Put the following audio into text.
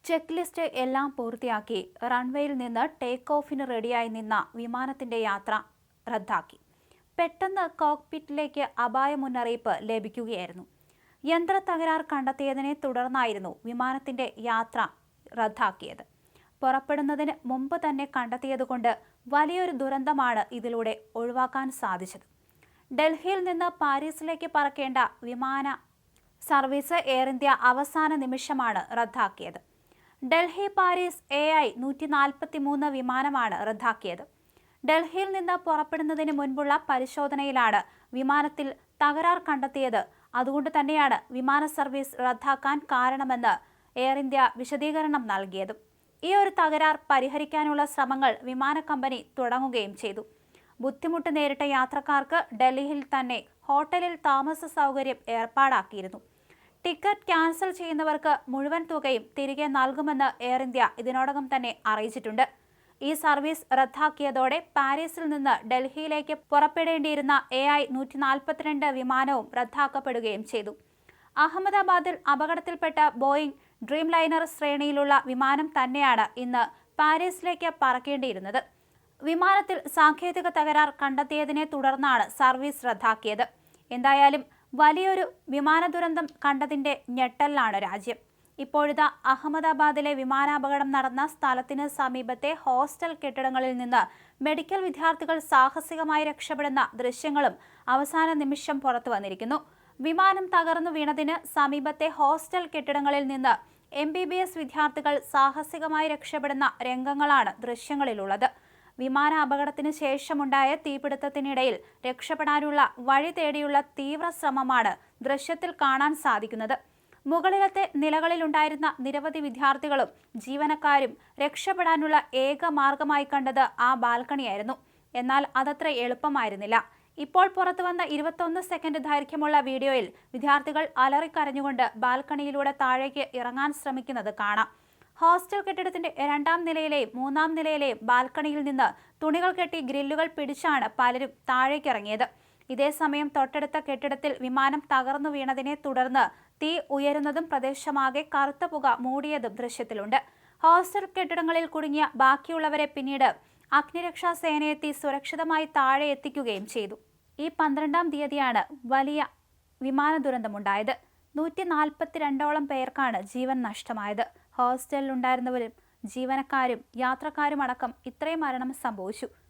Check list എല്ലാം പൂർത്തിയാക്കി റൺവേയിൽ നിന്ന് ടേക്ക് ഓഫിന് റെഡിയായി നിന്ന വിമാനത്തിന്റെ യാത്ര റദ്ദാക്കി. പെട്ടെന്ന് കോക്പിറ്റിലേക്ക് അപായ മുന്നറിയിപ്പ് ലഭിക്കുകയായിരുന്നു. യന്ത്ര തകരാർ കണ്ടെത്തിയതിനെ തുടർന്നായിരുന്നു വിമാനത്തിന്റെ യാത്ര റദ്ദാക്കിയത്. പുറപ്പെടുന്നതിന് മുമ്പ് തന്നെ കണ്ടെത്തിയതുകൊണ്ട് വലിയൊരു ദുരന്തമാണ് ഇതിലൂടെ ഒഴിവാക്കാൻ സാധിച്ചത്. ഡൽഹിയിൽ നിന്ന് പാരീസിലേക്ക് പറക്കേണ്ട വിമാന സർവീസ് എയർ ഇന്ത്യ അവസാന നിമിഷമാണ് റദ്ദാക്കിയത്. ഡൽഹി പാരീസ് AI 143 വിമാനമാണ് റദ്ദാക്കിയത്. ഡൽഹിയിൽ നിന്ന് പുറപ്പെടുന്നതിന് മുൻപുള്ള പരിശോധനയിലാണ് വിമാനത്തിൽ തകരാർ കണ്ടെത്തിയത്. അതുകൊണ്ട് തന്നെയാണ് വിമാന സർവീസ് റദ്ദാക്കാൻ കാരണമെന്ന് എയർ ഇന്ത്യ വിശദീകരണം നൽകിയതും. ഈ ഒരു തകരാർ പരിഹരിക്കാനുള്ള ശ്രമങ്ങൾ വിമാന കമ്പനി തുടങ്ങുകയും ചെയ്തു. ബുദ്ധിമുട്ട് നേരിട്ട യാത്രക്കാർക്ക് ഡൽഹിയിൽ തന്നെ ഹോട്ടലിൽ താമസ സൗകര്യം ഏർപ്പാടാക്കിയിരുന്നു. ടിക്കറ്റ് ക്യാൻസൽ ചെയ്യുന്നവർക്ക് മുഴുവൻ തുകയും തിരികെ നൽകുമെന്ന് എയർ ഇന്ത്യ ഇതിനോടകം തന്നെ അറിയിച്ചിട്ടുണ്ട്. ഈ സർവീസ് റദ്ദാക്കിയതോടെ പാരീസിൽ നിന്ന് ഡൽഹിയിലേക്ക് പുറപ്പെടേണ്ടിയിരുന്ന AI 142 വിമാനവും റദ്ദാക്കപ്പെടുകയും ചെയ്തു. അഹമ്മദാബാദിൽ അപകടത്തിൽപ്പെട്ട ബോയിംഗ് ഡ്രീം ലൈനർ ശ്രേണിയിലുള്ള വിമാനം തന്നെയാണ് ഇന്ന് പാരീസിലേക്ക് പറക്കേണ്ടിയിരുന്നത്. വിമാനത്തിൽ സാങ്കേതിക തകരാർ കണ്ടെത്തിയതിനെ തുടർന്നാണ് സർവീസ് റദ്ദാക്കിയത്. എന്തായാലും വലിയൊരു വിമാന ദുരന്തം കണ്ടതിന്റെ ഞെട്ടലിലാണ് രാജ്യം. ഇപ്പോഴിതാ അഹമ്മദാബാദിലെ വിമാനാപകടം നടന്ന സ്ഥലത്തിന് സമീപത്തെ ഹോസ്റ്റൽ കെട്ടിടങ്ങളിൽ നിന്ന് മെഡിക്കൽ വിദ്യാർത്ഥികൾ സാഹസികമായി രക്ഷപ്പെടുന്ന ദൃശ്യങ്ങളും അവസാന നിമിഷം പുറത്തു വന്നിരിക്കുന്നു. വിമാനം തകർന്നു വീണതിന് സമീപത്തെ ഹോസ്റ്റൽ കെട്ടിടങ്ങളിൽ നിന്ന് MBBS വിദ്യാർത്ഥികൾ സാഹസികമായി രക്ഷപ്പെടുന്ന രംഗങ്ങളാണ് ദൃശ്യങ്ങളിലുള്ളത്. വിമാന അപകടത്തിന് ശേഷമുണ്ടായ തീപിടുത്തത്തിനിടയിൽ രക്ഷപ്പെടാനുള്ള വഴി തേടിയുള്ള തീവ്ര ശ്രമമാണ് ദൃശ്യത്തിൽ കാണാൻ സാധിക്കുന്നത്. മുകളിലത്തെ നിലകളിലുണ്ടായിരുന്ന നിരവധി വിദ്യാർത്ഥികളും ജീവനക്കാരും രക്ഷപ്പെടാനുള്ള ഏക മാർഗമായി കണ്ടത് ആ ബാൽക്കണിയായിരുന്നു. എന്നാൽ അതത്ര എളുപ്പമായിരുന്നില്ല. ഇപ്പോൾ പുറത്തുവന്ന 21 സെക്കൻഡ് ദൈർഘ്യമുള്ള വീഡിയോയിൽ വിദ്യാർത്ഥികൾ അലറിക്കരഞ്ഞുകൊണ്ട് ബാൽക്കണിയിലൂടെ താഴേക്ക് ഇറങ്ങാൻ ശ്രമിക്കുന്നത് കാണാം. ഹോസ്റ്റൽ കെട്ടിടത്തിന്റെ 2ാം നിലയിലെയും 3ാം നിലയിലെയും ബാൽക്കണിയിൽ നിന്ന് തുണികൾ കെട്ടി ഗ്രില്ലുകൾ പിടിച്ചാണ് പലരും താഴേക്കിറങ്ങിയത്. ഇതേസമയം തൊട്ടടുത്ത കെട്ടിടത്തിൽ വിമാനം തകർന്നു വീണതിനെ തുടർന്ന് തീ ഉയരുന്നതും പ്രദേശമാകെ കറുത്ത പുക മൂടിയതും ദൃശ്യത്തിലുണ്ട്. ഹോസ്റ്റൽ കെട്ടിടങ്ങളിൽ കുടുങ്ങിയ ബാക്കിയുള്ളവരെ പിന്നീട് അഗ്നിരക്ഷാ സേനയെത്തി സുരക്ഷിതമായി താഴെ എത്തിക്കുകയും ചെയ്തു. ഈ 12ാം തീയതിയാണ് വലിയ വിമാന ദുരന്തമുണ്ടായത്. 142ഓളം പേർക്കാണ് ജീവൻ നഷ്ടമായത്. ഹോസ്റ്റലിലുണ്ടായിരുന്നവരും ജീവനക്കാരും യാത്രക്കാരും അടക്കം ഇത്രയും മരണം സംഭവിച്ചു.